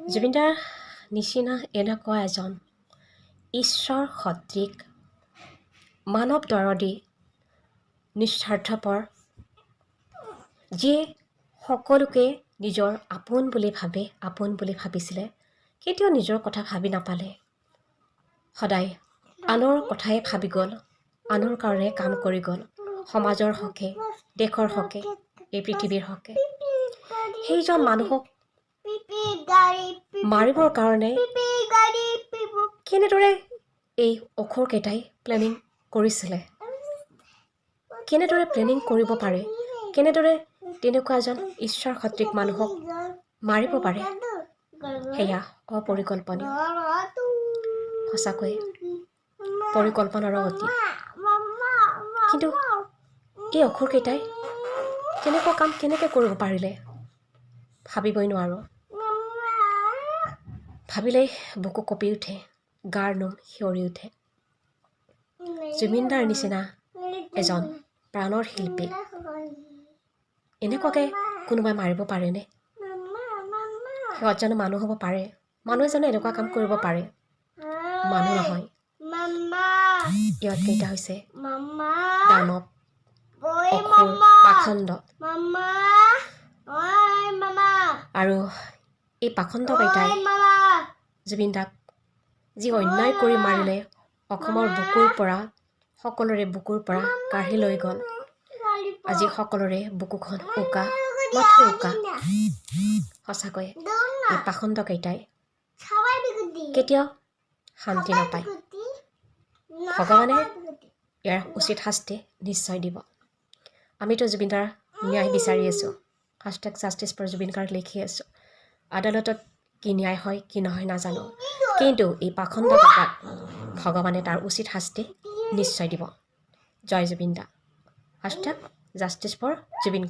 জুবিনদাৰ নিচিনা এনেকুৱা এজন ঈশ্বৰ সদৃশ মানৱ দৰদী নিস্বাৰ্থপৰ যিয়ে সকলোকে নিজৰ আপোন বুলি ভাবিছিলে কেতিয়াও নিজৰ কথা ভাবি নাপালে সদায় আনৰ কথাই ভাবি গ'ল আনৰ কাৰণে কাম কৰি গ'ল সমাজৰ হকে দেশৰ হকে এই পৃথিৱীৰ হকে সেইজন মানুহক মাৰিবৰ কাৰণে কেনেদৰে এই অখৰকেইটাই প্লেনিং কৰিছিলে কেনেদৰে প্লেনিং কৰিব পাৰে কেনেদৰে তেনেকুৱা এজন ঈশ্বৰ সদৃশ মানুহক মাৰিব পাৰে সেয়া অপৰিকল্পনীয় সঁচাকৈ পৰিকল্পনাৰ অতীত কিন্তু এই অখৰকেইটাই তেনেকুৱা কাম কেনেকৈ কৰিব পাৰিলে ভাবিবই নোৱাৰোঁ ভাবিলেই বুকু কঁপি উঠে গাৰ নোম শিয়ৰি উঠে জুবিনদাৰ নিচিনা এজন প্ৰাণৰ শিল্পী এনেকুৱাকৈ কোনোবাই মাৰিব পাৰেনে সিহঁত জানো মানুহ হ'ব পাৰে মানুহে জানো এনেকুৱা কাম কৰিব পাৰে মানুহ নহয় ইহঁতকেইটা হৈছে দানৱ অসুৰ পাখণ্ড আৰু এই পাখণ্ডকেইটাই জুবিনদাক যি অন্যায় কৰি মাৰিলে অসমৰ বুকুৰ পৰা সকলোৰে বুকুৰ পৰা কাঢ়ি লৈ গ'ল আজি সকলোৰে বুকুখন উকা মাথো উকা সঁচাকৈ এই পাখণ্ডকেইটাই কেতিয়াও শান্তি নাপায় ভগৱানে ইয়াৰ উচিত শাস্তি নিশ্চয় দিব আমিতো জুবিনদাৰ ন্যায় বিচাৰি আছোঁ #JusticeForJubin লিখি আছোঁ আদালতত কি ন্যায় হয় কি নহয় নাজানো কিন্তু এই পাখণ্ডকেইটাক ভগৱানে তাৰ উচিত শাস্তি নিশ্চয় দিব জয় জুবিনদা #JusticeForJubin